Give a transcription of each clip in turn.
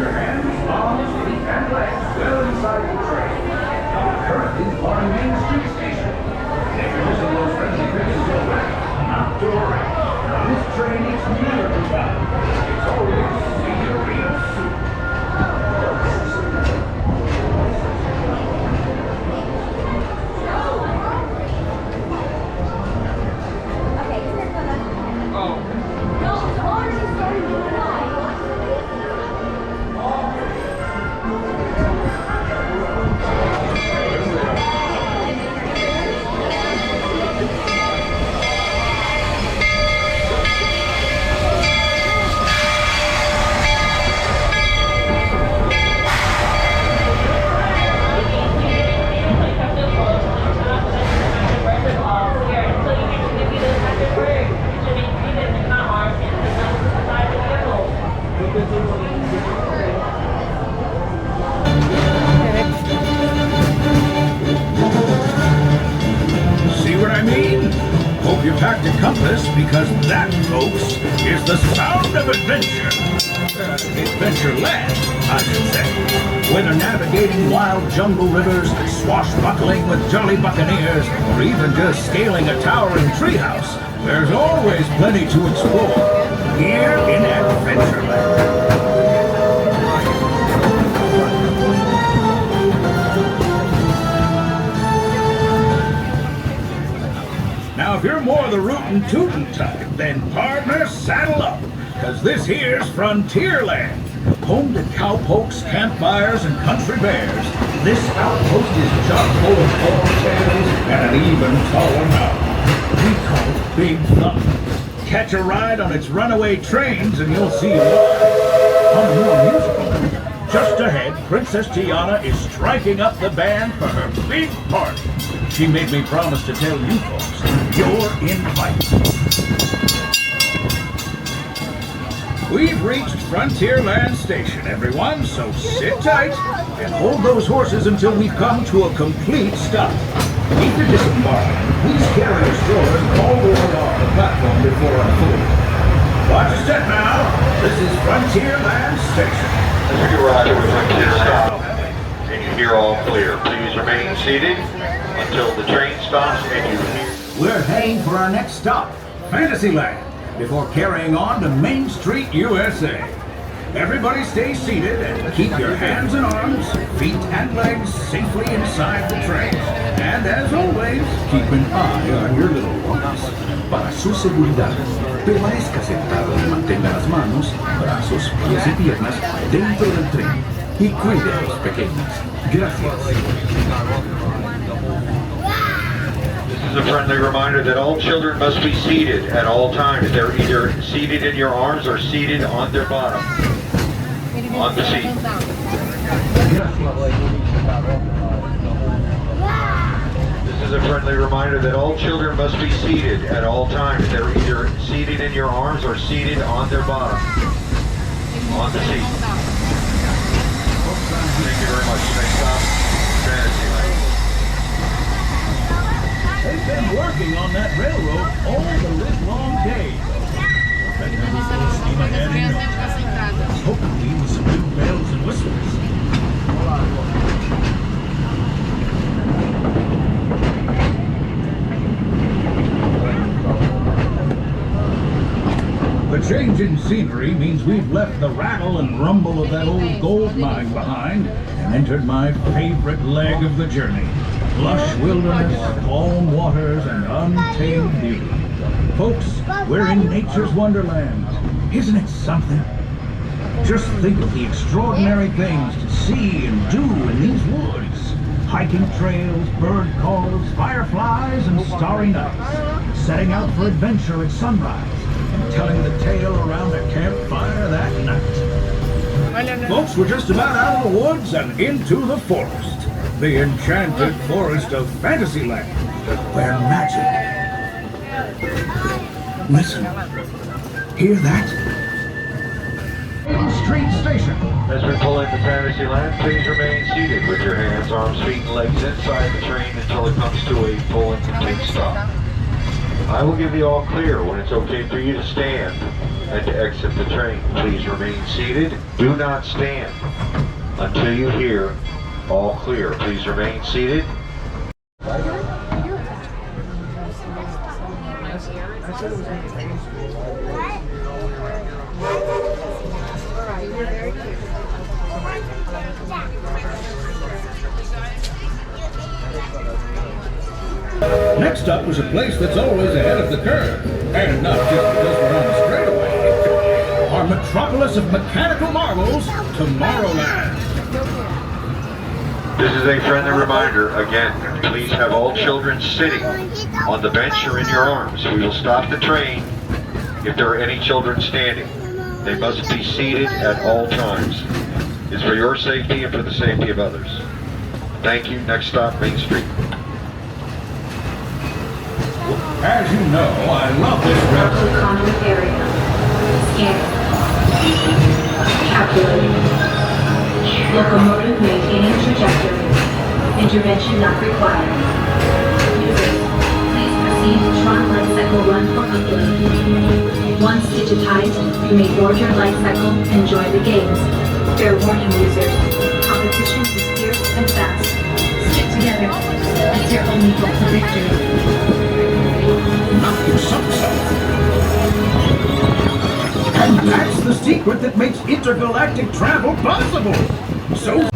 your hands, arms, feet, and legs well inside the train. Currently on Main Street Station. If you're missing those friendly faces already, not to worry. This train is never forgotten. It's always see you real soon. You packed a compass because that, folks, is the sound of adventure. Adventureland, I should say. Whether navigating wild jungle rivers, swashbuckling with jolly buccaneers, or even just scaling a towering treehouse, there's always plenty to explore here in Adventureland. Now, if you're more the rootin' tootin' type, then partner, saddle up, because this here's Frontierland. Home to cowpokes, campfires, and country bears, this outpost is chock full of tall tales and an even taller mountain. We call it Big Thunder. Catch a ride on its runaway trains and you'll see why. On the more musical note, just ahead, Princess Tiana is striking up the band for her big party. She made me promise to tell you folks, you're invited. We've reached Frontierland Station, everyone, so sit tight and hold those horses until we've come to a complete stop. If you're disembarking, please carry your strollers all the way off the platform before unfolding. Watch your step now. This is Frontierland Station. As we arrive at Frontier stop, and you hear all clear, please remain seated until the train stops and you hear. We're heading for our next stop, Fantasyland, before carrying on to Main Street, USA. Everybody stay seated and keep your hands and arms, feet and legs safely inside the train. And as always, keep an eye on your little ones. Para su seguridad, permanezca sentado y mantenga las manos, brazos, pies y piernas dentro del tren y cuide a los pequeños. Gracias. This is a friendly reminder that all children must be seated at all times. They're either seated in your arms or seated on their bottom, on the seat. This is a friendly reminder that all children must be seated at all times. They're either seated in your arms or seated on their bottom, on the seat. Thank you very much. Next stop, Fantasyland. They've been working on that railroad all the livelong day. Hopefully with some new bells and whistles. The change in scenery means we've left the rattle and rumble of that old gold mine behind and entered my favorite leg of the journey. Lush wilderness, calm waters, and untamed beauty. Folks, we're in nature's wonderland. Isn't it something? Just think of the extraordinary things to see and do in these woods. Hiking trails, bird calls, fireflies, and starry nights. Setting out for adventure at sunrise and telling the tale around a campfire that night. Folks, we're just about out of the woods and into the forest. The enchanted forest of Fantasyland, where magic. Listen, hear that? Main Street Station. As we pull into Fantasyland, please remain seated with your hands, arms, feet, and legs inside the train until it comes to a full and complete stop. I will give you all clear when it's okay for you to stand and to exit the train. Please remain seated. Do not stand until you hear all clear. Please remain seated. Next up was a place that's always ahead of the curve, and not just because we're on the straightaway. Our metropolis of mechanical marvels, Tomorrowland. This is a friendly reminder. Again, please have all children sitting on the bench or in your arms. We will stop the train if there are any children standing. They must be seated at all times. It's for your safety and for the safety of others. Thank you. Next stop, Main Street. As you know, I love this Local railroad. economic area. Scanning. Calculating. Locomotive maintaining trajectory. Intervention not required. Users, please proceed to Tron Life Cycle Run for upload. Once digitized, you may board your life cycle and join the games. Fair warning, users. Competition is fierce and fast. Stick together. It's your only hope for victory. Nothing something. And that's the secret that makes intergalactic travel possible. So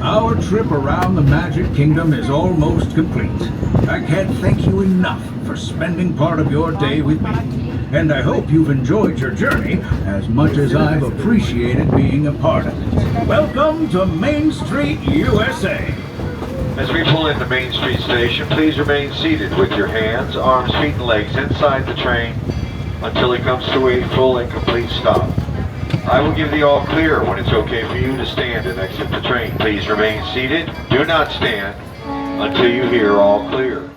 our trip around the Magic Kingdom is almost complete. I can't thank you enough for spending part of your day with me. And I hope you've enjoyed your journey as much as I've appreciated being a part of it. Welcome to Main Street, USA. As we pull into Main Street Station, please remain seated with your hands, arms, feet, and legs inside the train until it comes to a full and complete stop. I will give the all clear when it's okay for you to stand and exit the train. Please remain seated. Do not stand until you hear all clear.